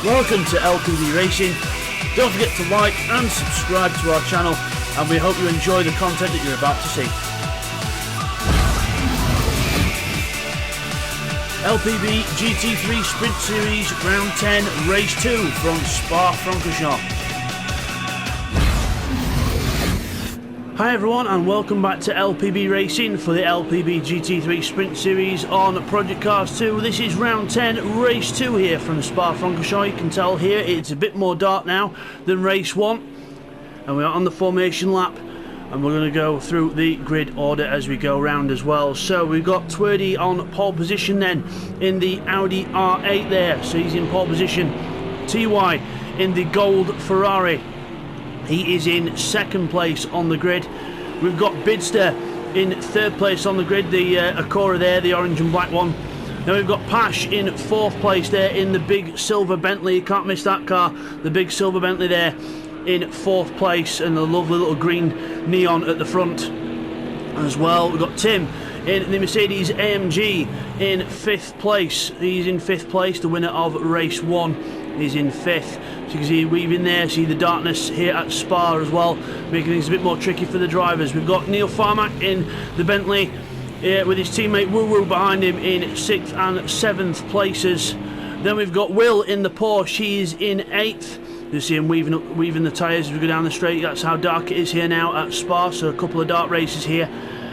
Welcome to LPB Racing. Don't forget to like and subscribe to our channel, and we hope you enjoy the content that you're about to see. LPB GT3 Sprint Series Round 10 Race 2 from Spa-Francorchamps. Hi everyone, and welcome back to LPB Racing for the LPB GT3 Sprint Series on Project Cars 2. This is Round 10 Race 2 here from Spa-Francorchamps. You can tell here it's a bit more dark now than Race 1, and we're on the formation lap, and we're going to go through the grid order as we go round as well. So we've got Twerdy on pole position then in the Audi R8 there, so he's in pole position. TY in the gold Ferrari, he is in second place on the grid. We've got Bidster in third place on the grid, the Acura there, the orange and black one. Then we've got Pash in fourth place there in the big silver Bentley. You can't miss that car, the big silver Bentley there in fourth place, and the lovely little green neon at the front as well. We've got Tim in the Mercedes AMG in fifth place. He's in fifth place, the winner of race 1 is in fifth. So you can see weaving there, see the darkness here at Spa as well, making things a bit more tricky for the drivers. We've got Neil Farmack in the Bentley with his teammate Woo Woo behind him in 6th and 7th places. Then we've got Will in the Porsche, he's in 8th. You see him weaving the tyres as we go down the straight. That's how dark it is here now at Spa, so a couple of dark races here.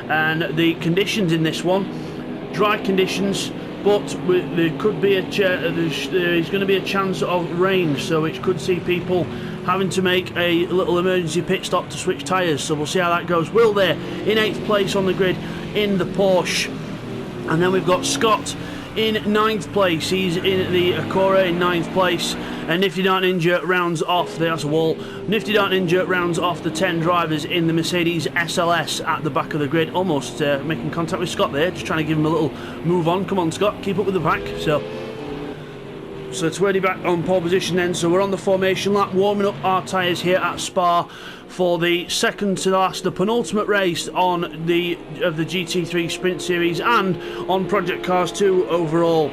And the conditions in this one, dry conditions, but there could be there's going to be a chance of rain, so it could see people having to make a little emergency pit stop to switch tyres, so we'll see how that goes. Will there in 8th place on the grid in the Porsche, and then we've got Scott in 9th place. He's in the Acura in 9th place, and Nifty Dart Ninja rounds off, that's a wall, Nifty Dart Ninja rounds off the 10 drivers in the Mercedes SLS at the back of the grid. Almost making contact with Scott there, just trying to give him a little move on. Come on Scott, keep up with the pack. So it's already back on pole position then, so we're on the formation lap, warming up our tyres here at Spa for the second to last, the penultimate race on the GT3 Sprint Series and on Project Cars 2 overall.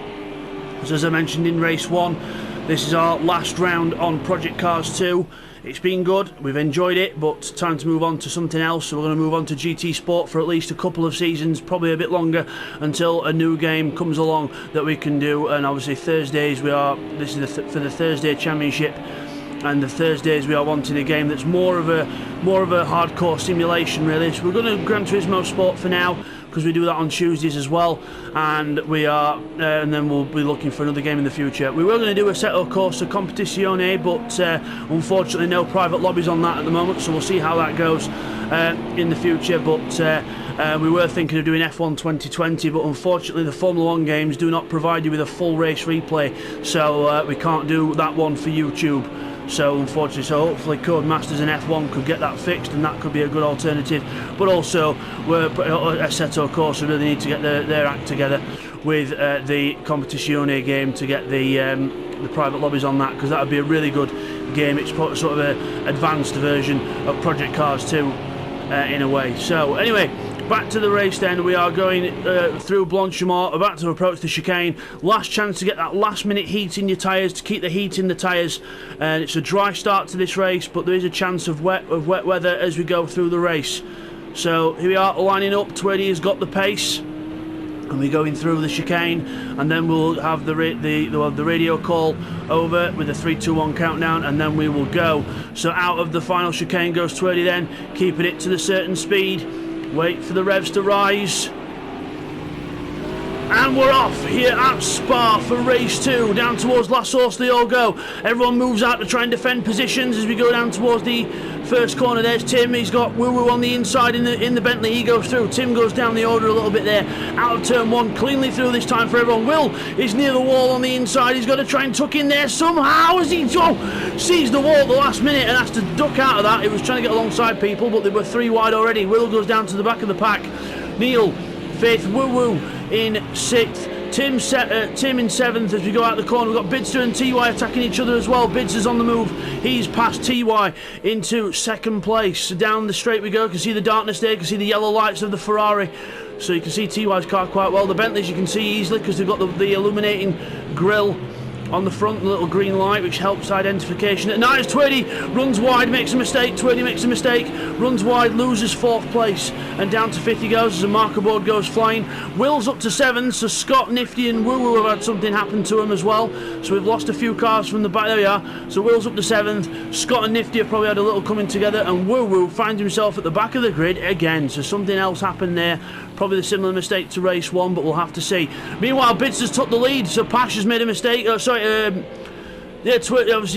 So as I mentioned in race 1, this is our last round on Project Cars 2. It's been good, we've enjoyed it, but time to move on to something else. So we're going to move on to GT Sport for at least a couple of seasons, probably a bit longer, until a new game comes along that we can do. And obviously Thursdays this is for the Thursday Championship, and the Thursdays we are wanting a game that's more of a hardcore simulation really. So we're going to Gran Turismo Sport for now, because we do that on Tuesdays as well, and and then we'll be looking for another game in the future. We were going to do a Assetto Corsa Competizione, but unfortunately no private lobbies on that at the moment, so we'll see how that goes in the future. But we were thinking of doing F1 2020, but unfortunately the Formula 1 games do not provide you with a full race replay, so we can't do that one for YouTube. So unfortunately, hopefully Codemasters and F1 could get that fixed, and that could be a good alternative. But also, Assetto Corsa really need to get their act together with the Competizione game to get the private lobbies on that, because that would be a really good game. It's sort of an advanced version of Project Cars 2 in a way. So anyway, back to the race then. We are going through Blanchimont, about to approach the chicane. Last chance to get that last minute heat in your tyres, to keep the heat in the tyres. And it's a dry start to this race, but there is a chance of wet weather as we go through the race. So here we are lining up. Twerdy has got the pace, and we're going through the chicane, and then we'll have the radio call over with a 3, 2, 1 countdown, and then we will go. So out of the final chicane goes Twerdy then, keeping it to the certain speed. Wait for the revs to rise, and we're off here at Spa for race 2. Down towards La Source they all go. Everyone moves out to try and defend positions as we go down towards the first corner. There's Tim, he's got Woo Woo on the inside in the Bentley, he goes through. Tim goes down the order a little bit there, out of turn 1, cleanly through this time for everyone. Will is near the wall on the inside, he's got to try and tuck in there somehow as he sees the wall at the last minute and has to duck out of that. He was trying to get alongside people, but they were 3 wide already. Will goes down to the back of the pack. Neil 5th, Woo Woo in 6th, Tim in 7th. As we go out the corner, we've got Bidster and TY attacking each other as well. Bidster's on the move, he's past TY into 2nd place. Down the straight we go, you can see the darkness there, you can see the yellow lights of the Ferrari, so you can see TY's car quite well. The Bentleys you can see easily because they've got the illuminating grille on the front, the little green light, which helps identification. At night, as Twirdy runs wide, makes a mistake. Twirdy makes a mistake, runs wide, loses 4th place, and down to 5th he goes as the marker board goes flying. Will's up to 7th, so Scott, Nifty, and Woo Woo have had something happen to him as well. So we've lost a few cars from the back. There we are. So Will's up to 7th. Scott and Nifty have probably had a little coming together, and Woo Woo finds himself at the back of the grid again. So something else happened there. Probably a similar mistake to race 1, but we'll have to see. Meanwhile, Bits has took the lead, so Pash has made a mistake. Obviously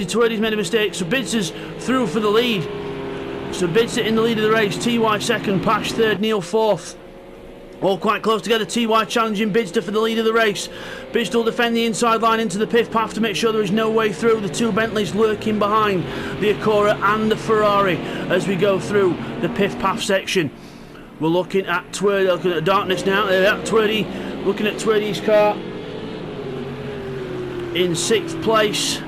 Twirdy's made a mistake, so Bits is through for the lead. So Bits in the lead of the race. TY 2nd, Pash 3rd, Neil 4th. All quite close together. TY challenging Bidster for the lead of the race. Bidster will defend the inside line into the pith path to make sure there is no way through. The 2 Bentleys lurking behind the Acura and the Ferrari as we go through the pith path section. We're looking at Twirdy, looking at darkness now. There we are, Twirdy, looking at Twirdy's car. In 6th place,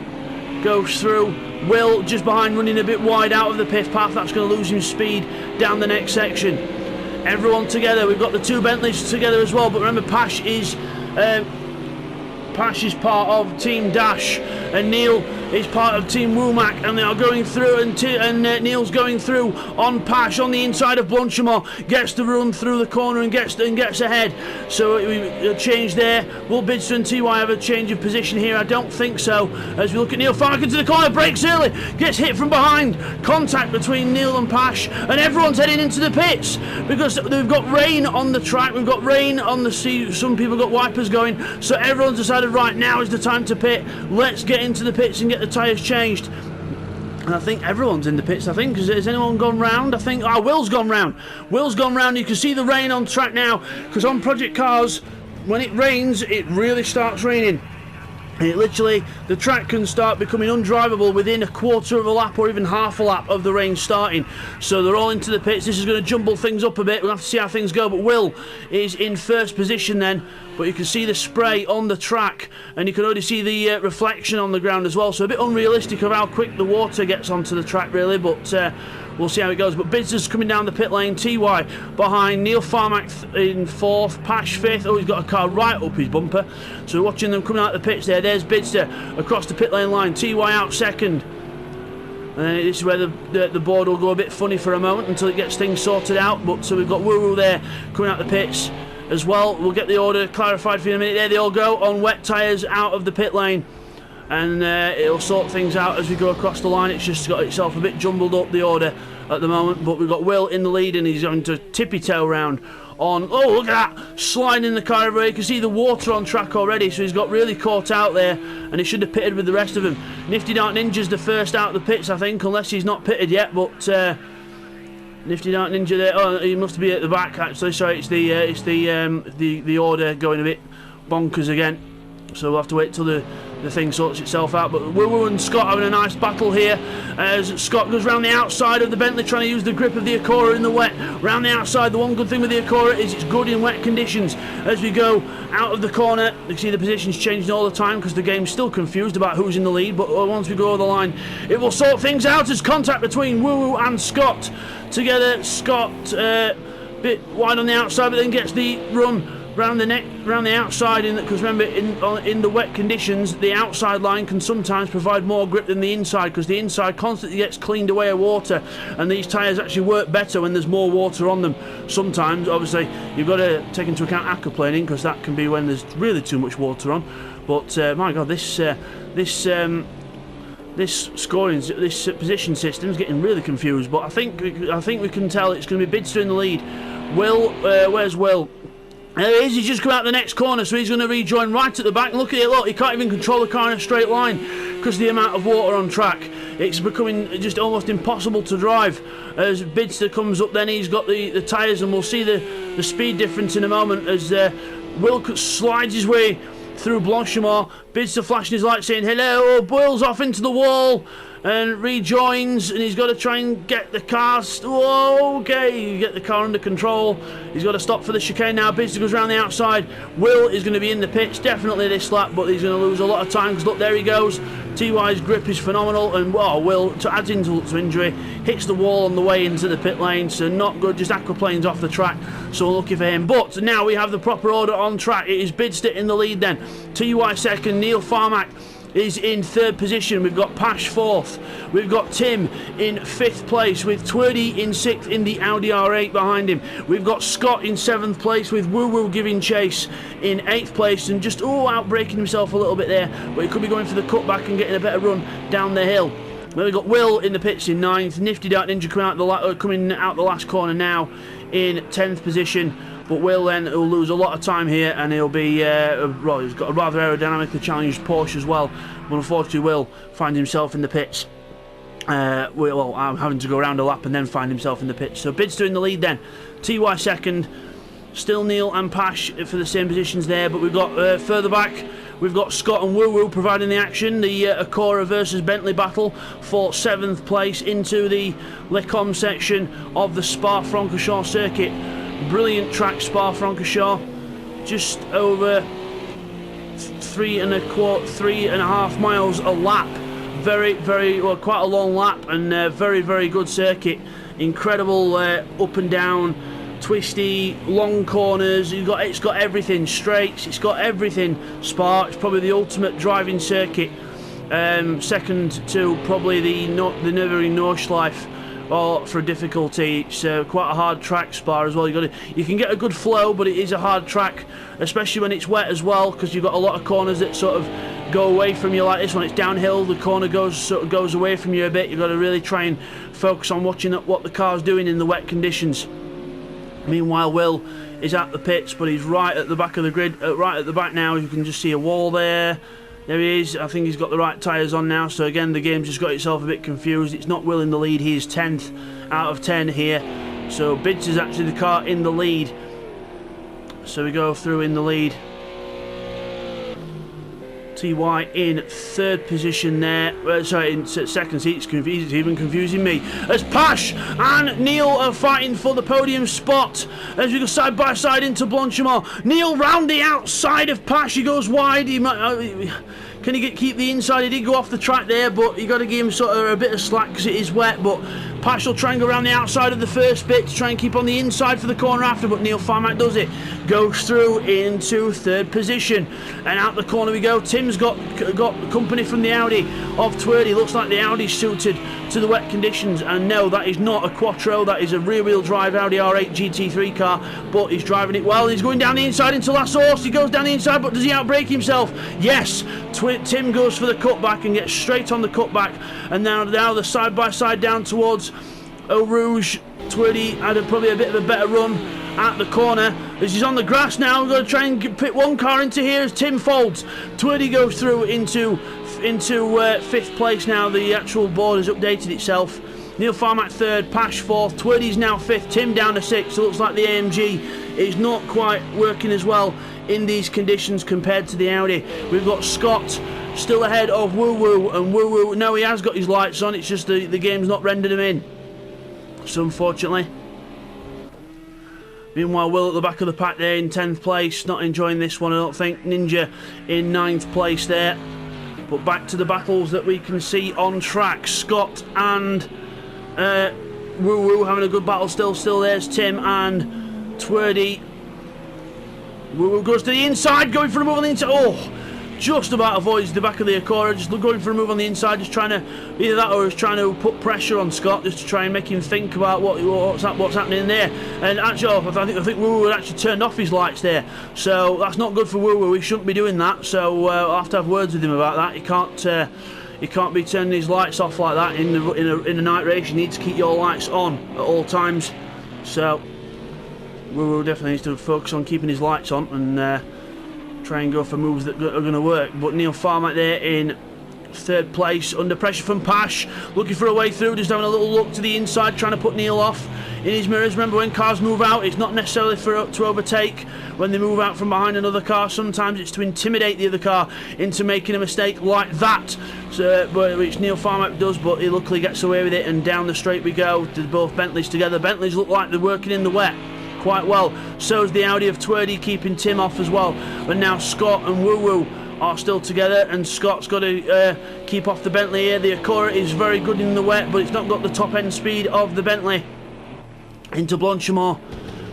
goes through. Will just behind, running a bit wide out of the pith path. That's going to lose him speed down the next section. Everyone together. We've got the 2 Bentleys together as well. But remember, Pash is part of Team Dash, and Neil is part of Team Womack, and they are going through, and Neil's going through on Pash on the inside of Blanchimont, gets to run through the corner and gets ahead. So a change there. Will Bidster and TY have a change of position here? I don't think so. As we look at Neil Fark into the corner, breaks early, gets hit from behind. Contact between Neil and Pash, and everyone's heading into the pits because we've got rain on the track, we've got rain on the sea. Some people got wipers going, so everyone's decided right now is the time to pit. Let's get into the pits and get the tyres changed. And I think everyone's in the pits, I think. Has anyone gone round? I think, Will's gone round. Will's gone round. You can see the rain on track now, because on Project Cars, when it rains, it really starts raining. And it literally, the track can start becoming undrivable within a quarter of a lap or even half a lap of the rain starting. So they're all into the pits. This is going to jumble things up a bit. We'll have to see how things go. But Will is in 1st position then. But you can see the spray on the track, and you can already see the reflection on the ground as well. So a bit unrealistic of how quick the water gets onto the track, really. But we'll see how it goes. But Bidster's coming down the pit lane. TY behind. Neil Farmack in 4th. Pash 5th. Oh, he's got a car right up his bumper. So we're watching them coming out of the pits there. There's Bidster across the pit lane line. TY out 2nd. And then this is where the board will go a bit funny for a moment until it gets things sorted out. But so we've got Woo Woo there coming out the pits as well. We'll get the order clarified for you in a minute. There they all go on wet tyres out of the pit lane. And it'll sort things out as we go across the line. It's just got itself a bit jumbled up, the order at the moment, but we've got Will in the lead, and he's going to tippy toe round on, oh look at that, sliding the car over. You can see the water on track already, so he's got really caught out there, and he should have pitted with the rest of them. Nifty Dark Ninja's the first out of the pits, I think, unless he's not pitted yet. But Nifty Dark Ninja there, oh, he must be at the back actually. Sorry, it's the order going a bit bonkers again, so we'll have to wait till the thing sorts itself out. But Woo Woo and Scott having a nice battle here as Scott goes round the outside of the Bentley, trying to use the grip of the Acura in the wet. Round the outside, the one good thing with the Acura is it's good in wet conditions. As we go out of the corner, you can see the positions changing all the time because the game's still confused about who's in the lead, but once we go over the line, it will sort things out as contact between Woo Woo and Scott together. Scott bit wide on the outside, but then gets the run round the neck, round the outside, because remember, in the wet conditions, the outside line can sometimes provide more grip than the inside, because the inside constantly gets cleaned away of water, and these tyres actually work better when there's more water on them. Sometimes, obviously, you've got to take into account aquaplaning, because that can be when there's really too much water on. But my God, this scoring, this position system is getting really confused. But I think we can tell it's going to be Bidster in the lead. Will, where's Will? There he is, he's just come out the next corner, so he's going to rejoin right at the back. Look at it, look, he can't even control the car in a straight line because of the amount of water on track. It's becoming just almost impossible to drive. As Bidster comes up, then he's got the tyres, and we'll see the speed difference in a moment as Will slides his way through Blanchimont. Bidster flashing his light saying hello. Will's off into the wall and rejoins, and he's got to try and get the car. Okay, get the car under control. He's got to stop for the chicane now. Bidster goes around the outside. Will is going to be in the pits definitely this lap, but he's going to lose a lot of time because look, there he goes. TY's grip is phenomenal, and Will adds insult to injury, hits the wall on the way into the pit lane, so not good. Just aquaplanes off the track, so lucky for him. But now we have the proper order on track. It is Bidster in the lead then. TY second, Neil Farmack is in 3rd position. We've got Pash 4th. We've got Tim in 5th place with Twerdy in 6th in the Audi R8 behind him. We've got Scott in 7th place with Woo Woo giving chase in 8th place and just outbraking himself a little bit there, but he could be going for the cutback and getting a better run down the hill. Then we've got Will in the pits in 9th. Nifty Dark Ninja coming out the last corner now in 10th position. But Will then will lose a lot of time here, and he'll be, well, he's got a rather aerodynamically challenged Porsche as well. But unfortunately, Will find himself in the pits. Well, having to go around a lap and then find himself in the pits. So Bidster in the lead then. TY second. Still Neil and Pash for the same positions there. But we've got further back, we've got Scott and Woo Woo providing the action. The Acura versus Bentley battle for 7th place into the Lecombe section of the Spa-Francorchamps circuit. Brilliant track, Spa-Francorchamps, just over 3.5 miles a lap. Very well, quite a long lap, and very good circuit. Incredible up and down, twisty, long corners. It's got everything, straights. It's got everything. Spa. It's probably the ultimate driving circuit. Second to probably the Nürburgring Nordschleife. Or for difficulty, it's quite a hard track, Spa, as well. You can get a good flow, but it is a hard track, especially when it's wet as well, because you've got a lot of corners that sort of go away from you. Like this one, it's downhill. The corner goes away from you a bit. You've got to really try and focus on watching what the car's doing in the wet conditions. Meanwhile, Will is at the pits, but he's right at the back of the grid, right at the back now. You can just see a wall there. There he is. I think he's got the right tyres on now. So again, the game's just got itself a bit confused. It's not Will in the lead. He is 10th out of 10 here. So Bids is actually the car in the lead. So we go through in the lead. TY in 3rd position there. Sorry, in 2nd seat. It's even confusing me. As Pash and Neil are fighting for the podium spot. As we go side by side into Blanchimont. Neil round the outside of Pash. He goes wide. Can he keep the inside? He did go off the track there, but you got to give him sort of a bit of slack because it is wet. But Pash will try and go around the outside of the first bit to try and keep on the inside for the corner after, but Neil Farmack does it. Goes through into 3rd position. And out the corner we go. Tim's got company from the Audi of Twerdy. Looks like the Audi's suited to the wet conditions. And no, that is not a Quattro. That is a rear-wheel drive Audi R8 GT3 car. But he's driving it well. He's going down the inside into last horse. He goes down the inside, but does he outbrake himself? Yes. Tim goes for the cutback and gets straight on the cutback. And now the side-by-side down towards Eau Rouge. Twerdy had probably a bit of a better run at the corner. As he's on the grass now, we're going to try and pit one car into here as Tim folds. Twerdy goes through into 5th place now. The actual board has updated itself. Neil Farmack 3rd, Pash 4th, Twerdy's now 5th, Tim down to 6th. So it looks like the AMG is not quite working as well in these conditions compared to the Audi. We've got Scott still ahead of Woo Woo, and Woo Woo, no, he has got his lights on, it's just the game's not rendered him in. So unfortunately. Meanwhile, Will at the back of the pack there in 10th place, not enjoying this one I don't think. Ninja in 9th place there. But back to the battles that we can see on track. Scott and Woo Woo having a good battle still. There's Tim and Twerdy. Woo Woo goes to the inside, going for a move on the inside. Oh! Just about avoids the back of the Acura, just going for a move on the inside, just trying to, either that or he's trying to put pressure on Scott, just to try and make him think about what's happening there. And actually, I think Woo Woo had actually turned off his lights there, so that's not good for Woo Woo. He shouldn't be doing that. So I'll have to have words with him about that. He can't be turning his lights off like that in a night race. You need to keep your lights on at all times. So Woo Woo definitely needs to focus on keeping his lights on and try and go for moves that are going to work. But Neil Farmack there in 3rd place, under pressure from Pash, looking for a way through, just having a little look to the inside, trying to put Neil off in his mirrors. Remember, when cars move out, it's not necessarily to overtake. When they move out from behind another car, sometimes it's to intimidate the other car into making a mistake like that. So, which Neil Farmack does, but he luckily gets away with it, and down the straight we go to both Bentleys together. Bentleys look like they're working in the wet quite well. So's the Audi of Twerdy, keeping Tim off as well. But now Scott and Woo Woo are still together, and Scott's got to keep off the Bentley here. The Acura is very good in the wet, but it's not got the top end speed of the Bentley. Into Blanchimont,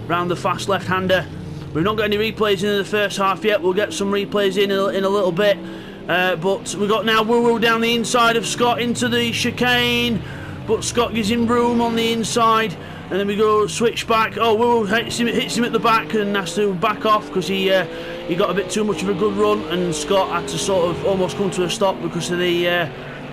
round the fast left-hander. We've not got any replays in the first half yet. We'll get some replays in a little bit. But we got now Woo Woo down the inside of Scott into the chicane, but Scott gives him room on the inside, and then we go switch back. Oh, Woo Woo hits him at the back and has to back off because he got a bit too much of a good run, and Scott had to sort of almost come to a stop because of the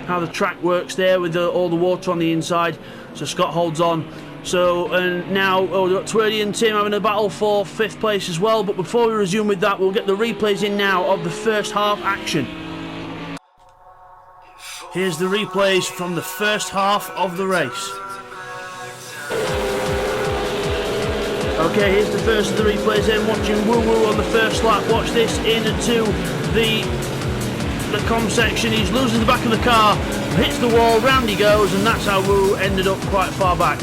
how the track works there with all the water on the inside. So Scott holds on. So, and now we've got Twerdy and Tim having a battle for 5th place as well. But before we resume with that, we'll get the replays in now of the first half action. Here's the replays from the first half of the race. Okay, here's the first of the replays then, watching Woo Woo on the first lap. Watch this into the com section. He's losing the back of the car, hits the wall, round he goes, and that's how Woo ended up quite far back.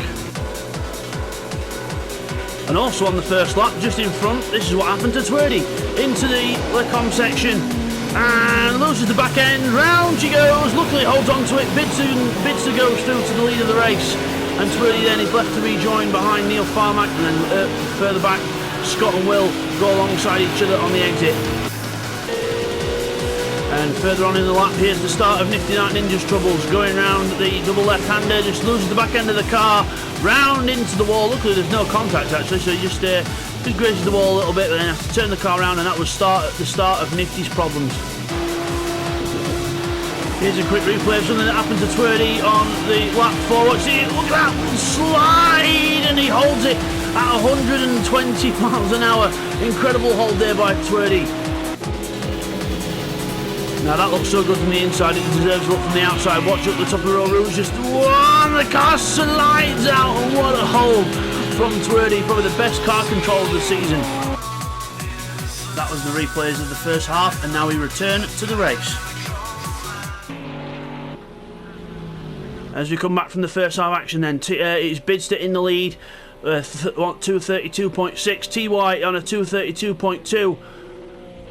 And also on the first lap, just in front, this is what happened to Twerdy. Into the com section, and loses the back end, round she goes, luckily holds on to it, Bidster goes through to the lead of the race, and Twerdy then is left to rejoin behind Neil Farmack, and then further back, Scott and Will go alongside each other on the exit. And further on in the lap, here's the start of Nifty Night Ninja's troubles, going round the double left-hander, just loses the back end of the car, round into the wall. Luckily there's no contact actually, so he just grazes the wall a little bit, and then has to turn the car around, and that was the start of Nifty's problems. Here's a quick replay of something that happened to Twerdy on the lap 4. Watch it, look at that slide, and he holds it at 120 miles an hour. Incredible hold there by Twerdy. Now that looks so good from the inside, it deserves a look from the outside. Watch up the top of the road, Rouge just one, the car slides out, and what a hold from Twerdy, probably the best car control of the season. That was the replays of the first half, and now we return to the race. As we come back from the first half action then, it's Bidster in the lead, 232.6, TY on a 232.2.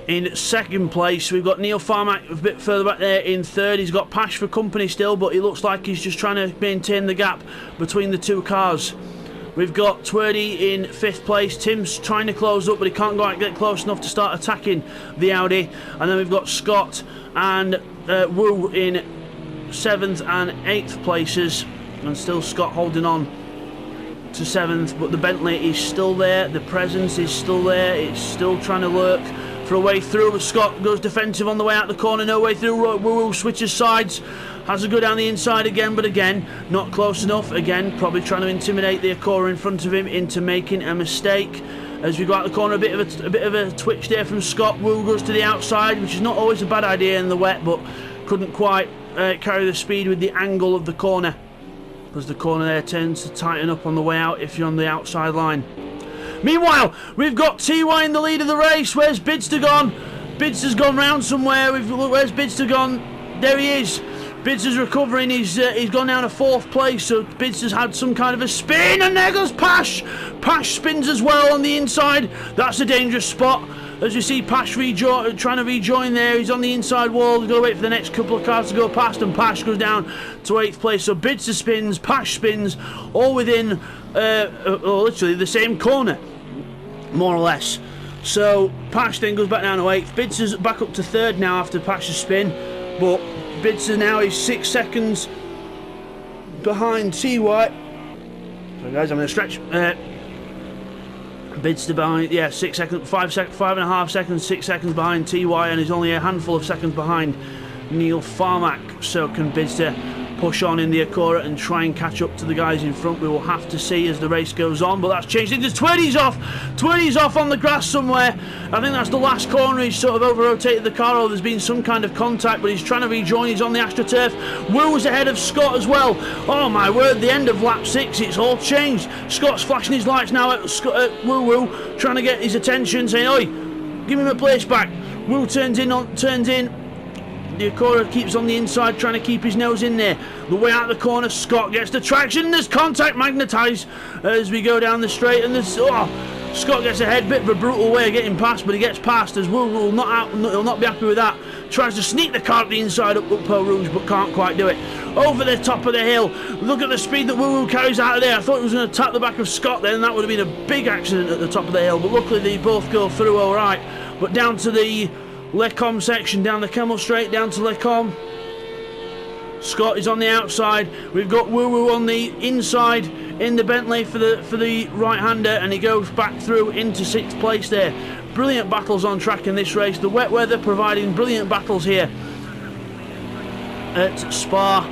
In second place, we've got Neil Farmack a bit further back there in third. He's got Pash for company still, but he looks like he's just trying to maintain the gap between the two cars. We've got Twerdy in 5th place. Tim's trying to close up, but he can't get close enough to start attacking the Audi. And then we've got Scott and Woo in 7th and 8th places, and still Scott holding on to 7th, but the Bentley is still there, the presence is still there, it's still trying to lurk for a way through, but Scott goes defensive on the way out the corner, no way through. Woo Woo switches sides, has to go down the inside again, but again not close enough. Again probably trying to intimidate the Acura in front of him into making a mistake. As we go out the corner, a bit of a twitch there from Scott. Woo goes to the outside, which is not always a bad idea in the wet, but couldn't quite carry the speed with the angle of the corner, because the corner there tends to tighten up on the way out if you're on the outside line. Meanwhile, we've got TY in the lead of the race. Where's Bidster gone? Bidster's gone round somewhere. Where's Bidster gone? There he is. Bidster's recovering. He's gone down to 4th place, so Bidster's had some kind of a spin, and there goes Pash. Pash spins as well on the inside. That's a dangerous spot. As you see Pash trying to rejoin there. He's on the inside wall. He's got to wait for the next couple of cars to go past, and Pash goes down to 8th place. So Bidster spins, Pash spins, all within literally the same corner, more or less. So Pash then goes back down to 8th. Bidster's back up to 3rd now after Pash's spin, but Bidster now is 6 seconds behind TY. Sorry guys, I'm going to stretch. Bidster behind, yeah, 6 seconds, 5.5 seconds, 6 seconds behind TY, and he's only a handful of seconds behind Neil Farmack. So can Bidster push on in the Acura and try and catch up to the guys in front? We will have to see as the race goes on, but that's changed into Twerdy's off. Twerdy's off on the grass somewhere. I think that's the last corner. He's sort of over-rotated the car, or there's been some kind of contact, but he's trying to rejoin. He's on the AstroTurf. Woo's ahead of Scott as well. Oh my word, the end of lap 6, it's all changed. Scott's flashing his lights now at Woo, trying to get his attention, saying, oi, give me my place back. Woo turns in. The Acura keeps on the inside, trying to keep his nose in there. The way out the corner, Scott gets the traction. There's contact, magnetised as we go down the straight, and there's Scott gets ahead. Bit of a brutal way of getting past, but he gets past. As Will will not be happy with that. Tries to sneak the car at the inside up Pearl Rouge, but can't quite do it. Over the top of the hill. Look at the speed that Woo carries out of there. I thought he was going to tap the back of Scott then, and that would have been a big accident at the top of the hill. But luckily they both go through all right. But down to the Lecombe section down the Kemmel Straight down to Lecombe. Scott is on the outside. We've got Woo Woo on the inside in the Bentley for the right-hander, and he goes back through into 6th place there. Brilliant battles on track in this race. The wet weather providing brilliant battles here at Spa.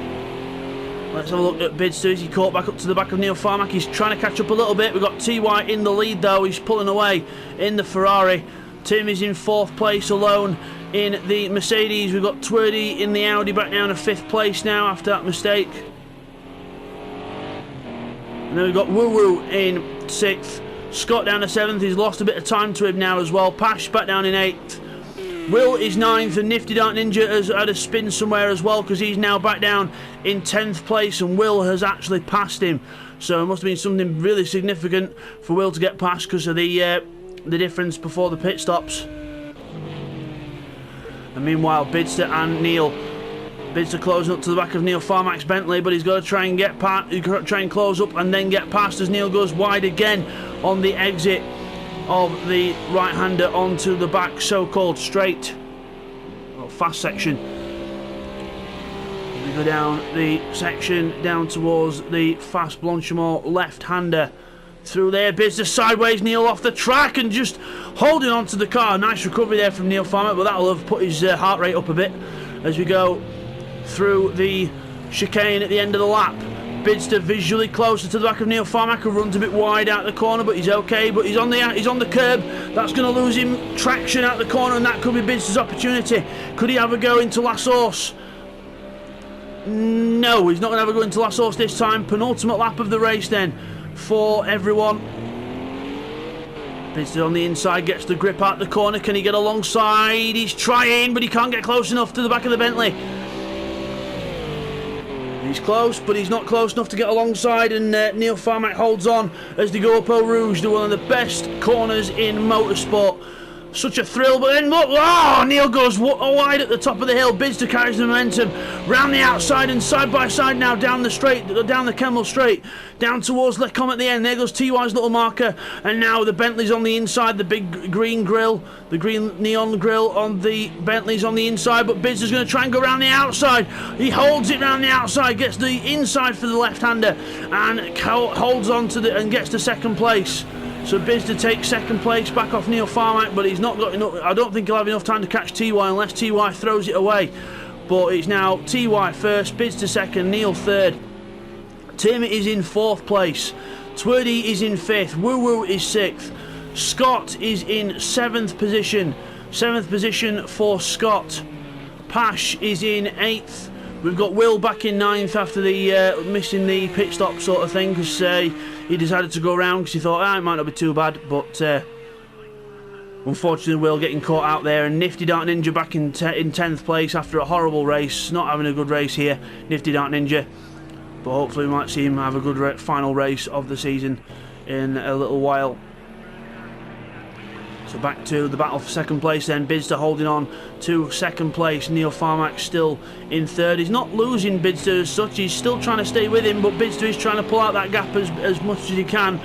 Let's have a look at Bidster. He caught back up to the back of Neil Farmack. He's trying to catch up a little bit. We've got TY in the lead though. He's pulling away in the Ferrari. Tim is in 4th place alone in the Mercedes. We've got Twerdy in the Audi back down to 5th place now after that mistake. And then we've got Woo Woo in 6th. Scott down to 7th. He's lost a bit of time to him now as well. Pash back down in 8th. Will is 9th, and Nifty Dart Ninja has had a spin somewhere as well because he's now back down in 10th place, and Will has actually passed him. So it must have been something really significant for Will to get past because of the difference before the pit stops. And meanwhile, Bidster and Neil. Bidster closing up to the back of Neil Farmack's Bentley, but he's got to try and get past, try and close up and then get past as Neil goes wide again on the exit of the right-hander onto the back so-called straight or fast section. We go down the section down towards the fast Blanchimont left-hander. Through there, Bidster sideways, Neil off the track and just holding on to the car. Nice recovery there from Neil Farmack, but that'll have put his heart rate up a bit as we go through the chicane at the end of the lap. Bidster visually closer to the back of Neil Farmack, who runs a bit wide out the corner, but he's okay. But he's on the curb. That's going to lose him traction out the corner, and that could be Bidster's opportunity. Could he have a go into La Source? No, he's not going to have a go into La Source this time. Penultimate lap of the race then for everyone. Bidster on the inside, gets the grip out the corner. Can he get alongside? He's trying, but he can't get close enough to the back of the Bentley. He's close, but he's not close enough to get alongside, and Neil Farmack holds on as they go up Eau Rouge. They're one of the best corners in motorsport. Such a thrill, but then look, oh, Neil goes wide at the top of the hill. Bidster carries the momentum round the outside and side by side now down the straight, down the Kemmel Straight, down towards Lecombe at the end. There goes TY's little marker, and now the Bentley's on the inside, the big green grille, the green neon grille on the Bentley's on the inside, but Bidster's going to try and go round the outside. He holds it round the outside, gets the inside for the left-hander, and holds on to and gets to 2nd place. So Bidster takes 2nd place back off Neil Farmack, but he's not got enough. I don't think he'll have enough time to catch TY unless TY throws it away. But it's now TY first, Bidster 2nd, Neil 3rd. Tim is in 4th place. Twerdy is in 5th. Woo Woo is 6th. Scott is in 7th position. 7th position for Scott. Pash is in 8th. We've got Will back in 9th after the missing the pit stop sort of thing, because he decided to go around because he thought it might not be too bad, but unfortunately Will getting caught out there. And Nifty Dart Ninja back in 10th place after a horrible race, not having a good race here, Nifty Dart Ninja, but hopefully we might see him have a good final race of the season in a little while. So back to the battle for 2nd place then. Bidster holding on to 2nd place. Neil Farmack still in 3rd. He's not losing Bidster as such. He's still trying to stay with him, but Bidster is trying to pull out that gap as much as he can,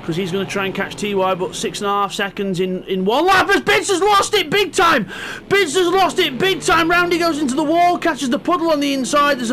because he's going to try and catch TY, but 6.5 seconds in one lap as Bidster's lost it big time. Bidster's lost it big time. Round he goes into the wall, catches the puddle on the inside. There's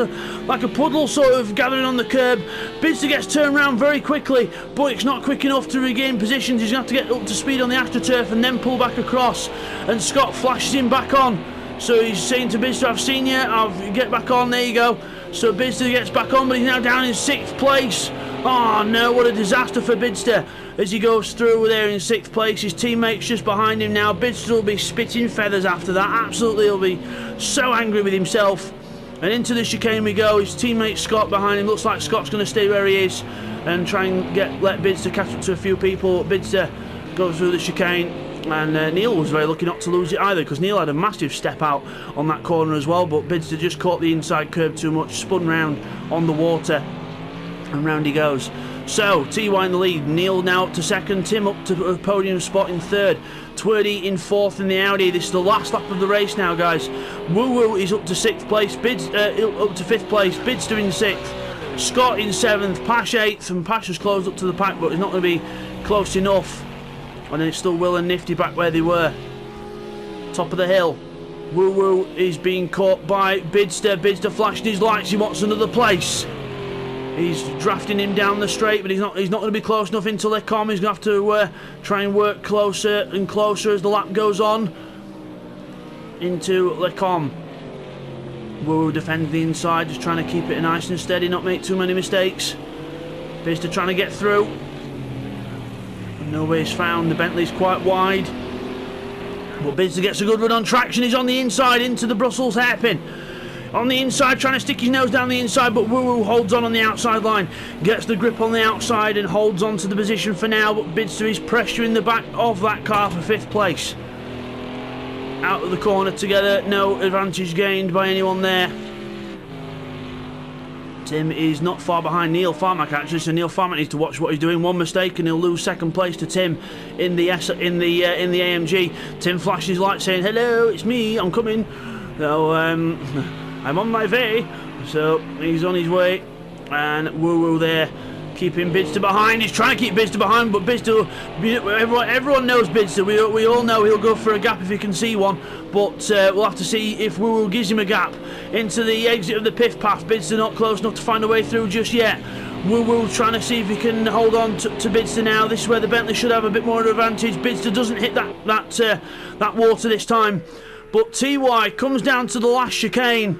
like a puddle sort of gathering on the curb. Bidster gets turned around very quickly, but it's not quick enough to regain positions. He's going to have to get up to speed on the AstroTurf and then pull back across, and Scott flashes him back on. So he's saying to Bidster, I've seen you, I'll get back on, there you go. So Bidster gets back on, but he's now down in 6th place. Oh no, what a disaster for Bidster as he goes through there in 6th place. His teammates just behind him now. Bidster will be spitting feathers after that. Absolutely, he'll be so angry with himself. And into the chicane we go. His teammate Scott behind him. Looks like Scott's going to stay where he is and try and let Bidster catch up to a few people. Bidster goes through the chicane, and Neil was very lucky not to lose it either, because Neil had a massive step out on that corner as well, but Bidster just caught the inside curb too much, spun round on the water, and round he goes. So TY in the lead, Neil now up to 2nd, Tim up to a podium spot in 3rd, Twerdy in 4th in the Audi. This is the last lap of the race now, guys. Woo Woo is up to 6th place, up to 5th place, Bidster in 6th, Scott in 7th, Pash 8th, and Pash has closed up to the pack, but he's not going to be close enough. And then it's still Will and Nifty back where they were. Top of the hill. Woo Woo is being caught by Bidster. Bidster flashing his lights. He wants another place. He's drafting him down the straight, but he's not going to be close enough into Lecom. He's going to have to try and work closer and closer as the lap goes on into Lecom. Woo Woo defends the inside, just trying to keep it nice and steady, not make too many mistakes. Bidster trying to get through. Nobody's found. The Bentley's quite wide. But Bidster gets a good run on traction. He's on the inside into the Brussels hairpin. On the inside, trying to stick his nose down the inside, but Woo Woo holds on the outside line. Gets the grip on the outside and holds on to the position for now, but Bidster is pressuring the back of that car for 5th place. Out of the corner together, no advantage gained by anyone there. Tim is not far behind Neil Farmack actually, so Neil Farmack needs to watch what he's doing. One mistake and he'll lose 2nd place to Tim in the AMG. Tim flashes his light saying, "Hello, it's me, I'm coming." So I'm on my way. So he's on his way, and Woo Woo there keeping Bidster behind. He's trying to keep Bidster behind, but Bidster, everyone knows Bidster. We all know he'll go for a gap if he can see one. But we'll have to see if Woo Woo gives him a gap into the exit of the pith path. Bidster not close enough to find a way through just yet. Woo Woo trying to see if he can hold on to Bidster now. This is where the Bentley should have a bit more advantage. Bidster doesn't hit that water this time. But TY comes down to the last chicane,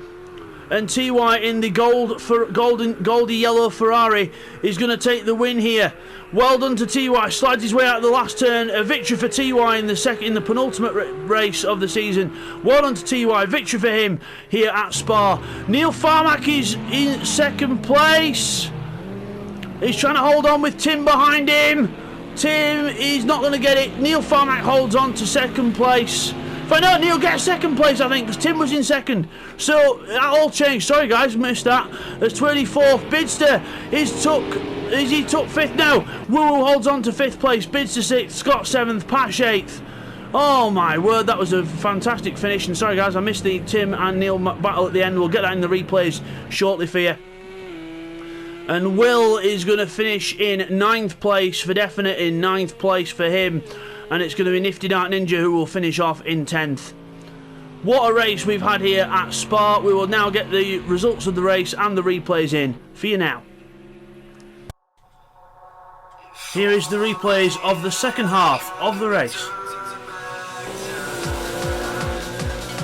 and TY in the goldy yellow Ferrari is going to take the win here. Well done to TY, slides his way out of the last turn. A victory for TY in the penultimate race of the season. Well done to TY, victory for him here at Spa. Neil Farmack is in 2nd place. He's trying to hold on with Tim behind him. Tim is not going to get it. Neil Farmack holds on to 2nd place. No, Neil gets 2nd place, I think, because Tim was in 2nd. So that all changed. Sorry, guys, missed that. There's 24th. Bidster he took 5th now. Woo Woo holds on to 5th place. Bidster 6th. Scott 7th. Pash 8th. Oh my word, that was a fantastic finish. And sorry, guys, I missed the Tim and Neil battle at the end. We'll get that in the replays shortly for you. And Will is going to finish in 9th place for definite. In 9th place for him. And it's going to be Nifty Dark Ninja who will finish off in 10th. What a race we've had here at Spa. We will now get the results of the race and the replays in for you now. Here is the replays of the 2nd half of the race.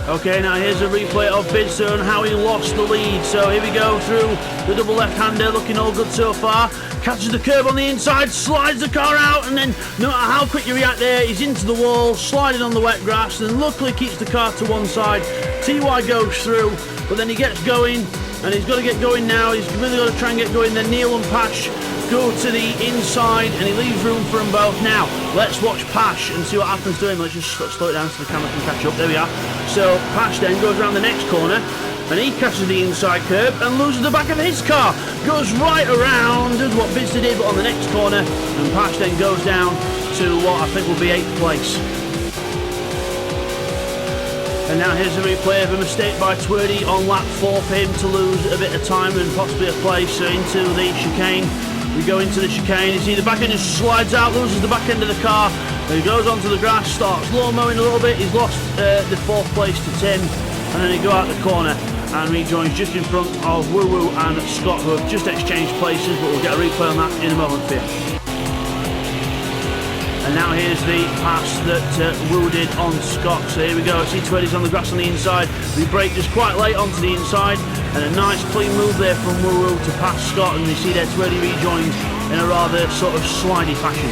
Okay, now here's a replay of Bidster and how he lost the lead. So here we go through the double left-hander, looking all good so far. Catches the curb on the inside, slides the car out, and then no matter how quick you react there, he's into the wall, sliding on the wet grass, and luckily keeps the car to one side. TY goes through, but then he gets going, and he's got to get going now. He's really got to try and get going. Then Neil and Pash go to the inside, and he leaves room for them both. Now, let's watch Pash and see what happens to him. Let's just slow it down so the camera can catch up. There we are. So Pash then goes around the next corner, and he catches the inside curb and loses the back of his car. Goes right around, does what Bidster did, but on the next corner, and Pash then goes down to what I think will be 8th place. And now here's a replay of a mistake by Twerdy on lap 4 for him to lose a bit of time and possibly a place. So into the chicane. We go into the chicane. You see the back end just slides out, loses the back end of the car. He goes onto the grass, starts low mowing a little bit. He's lost the 4th place to Tim, and then he go out the corner and rejoins just in front of Woo Woo and Scott, who have just exchanged places, but we'll get a replay on that in a moment for you. And now here's the pass that Woo did on Scott. So here we go. See Twerdy's on the grass on the inside. We brake just quite late onto the inside, and a nice clean move there from Woo Woo to pass Scott, and you see there Twerdy rejoins in a rather sort of slidey fashion.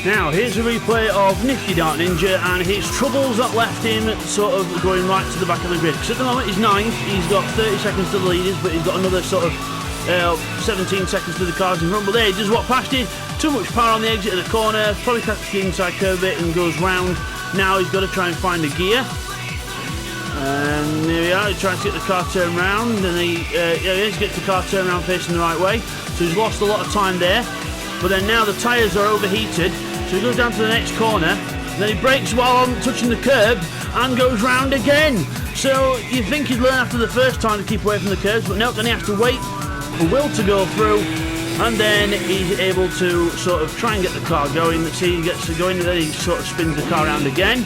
Now, here's a replay of Nifty Dark Ninja and his troubles that left him sort of going right to the back of the grid. Because at the moment he's 9th, he's got 30 seconds to the leaders, but he's got another sort of 17 seconds to the cars in front. But there he does what Pash did, too much power on the exit of the corner, probably catches the inside curve bit and goes round. Now he's got to try and find a gear. And there we are, he's trying to get the car turned round, and he gets the car turned around facing the right way. So he's lost a lot of time there. But then now the tyres are overheated, so he goes down to the next corner, and then he brakes while touching the curb and goes round again. So you think he'd learn after the first time to keep away from the curbs, but no, then he has to wait for Will to go through, and then he's able to sort of try and get the car going. See, he gets it going, and then he sort of spins the car around again.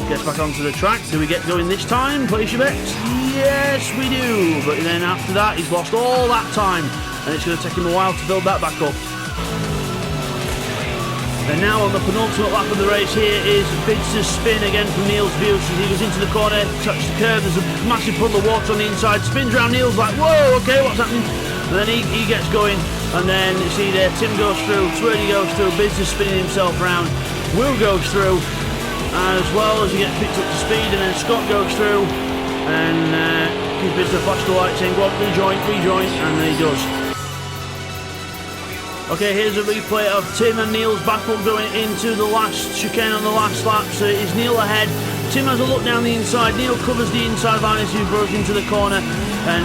Gets back onto the track. Do we get going this time? Place your bets. Yes, we do. But then after that, he's lost all that time, and it's going to take him a while to build that back up. And now on the penultimate lap of the race here is Bidster's spin again from Neil's view. So he goes into the corner, touches the curve, there's a massive puddle of water on the inside, spins around, Neil's like, whoa, okay, what's happening? And then he gets going, and then you see there, Tim goes through, Twirly goes through, Bidster's spinning himself round, Will goes through, as well as he gets picked up to speed, and then Scott goes through, and gives Bidster a flash the light saying, go on, rejoin, and then he does. Okay, here's a replay of Tim and Neil's battle going into the last chicane on the last lap. So is Neil ahead? Tim has a look down the inside. Neil covers the inside line as he broke into the corner, and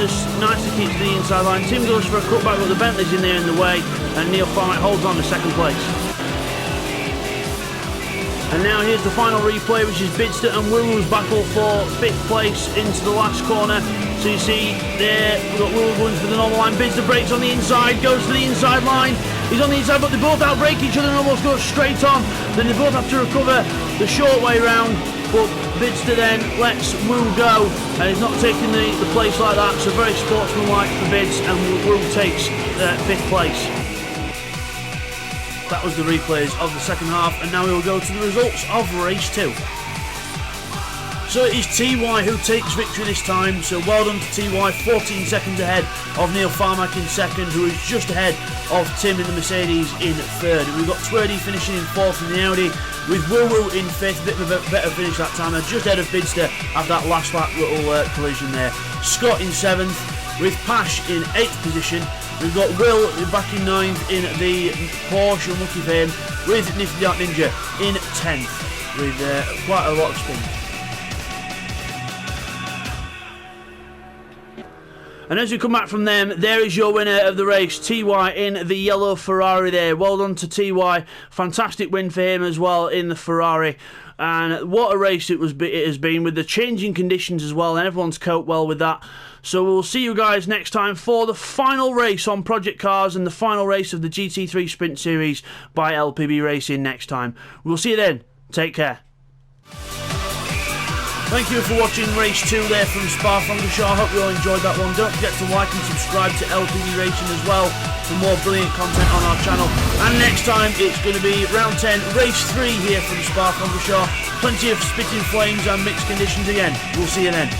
just nice to keep to the inside line. Tim goes for a cutback, but the Bentley's in there in the way, and Neil Farmight holds on to second place. And now here's the final replay, which is Bidster and Wuru's battle for 5th place into the last corner. So you see there, we've got Wuru going for the normal line. Bidster breaks on the inside, goes to the inside line. He's on the inside, but they both outbrake each other and almost go straight on. Then they both have to recover the short way round. But Bidster then lets Wuru go, and he's not taking the place like that. So very sportsmanlike for Bids, and Wuru takes 5th place. That was the replays of the second half, and now we will go to the results of race 2. So it is TY who takes victory this time, so well done to TY, 14 seconds ahead of Neil Farmight in second, who is just ahead of Tim in the Mercedes in third. We've got Twirdy finishing in fourth in the Audi, with Wuru in fifth, bit of a better finish that time, and just ahead of Bidster after that last lap little collision there. Scott in seventh, with Pash in 8th position. We've got Will back in 9th in the Porsche Unlucky Fame, with Nifty Dark Ninja in 10th, with quite a lot of speed. And as we come back from them, there is your winner of the race, TY in the yellow Ferrari there. Well done to TY, fantastic win for him as well in the Ferrari. And what a race it has been, with the changing conditions as well, and everyone's coped well with that. So we'll see you guys next time for the final race on Project Cars and the final race of the GT3 Sprint Series by LPB Racing next time. We'll see you then. Take care. Thank you for watching race 2 there from Spa-Francorchamps. I hope you all enjoyed that one. Don't forget to like and subscribe to LPB Racing as well for more brilliant content on our channel. And next time it's going to be round 10, race 3 here from Spa-Francorchamps. Plenty of spitting flames and mixed conditions again. We'll see you then.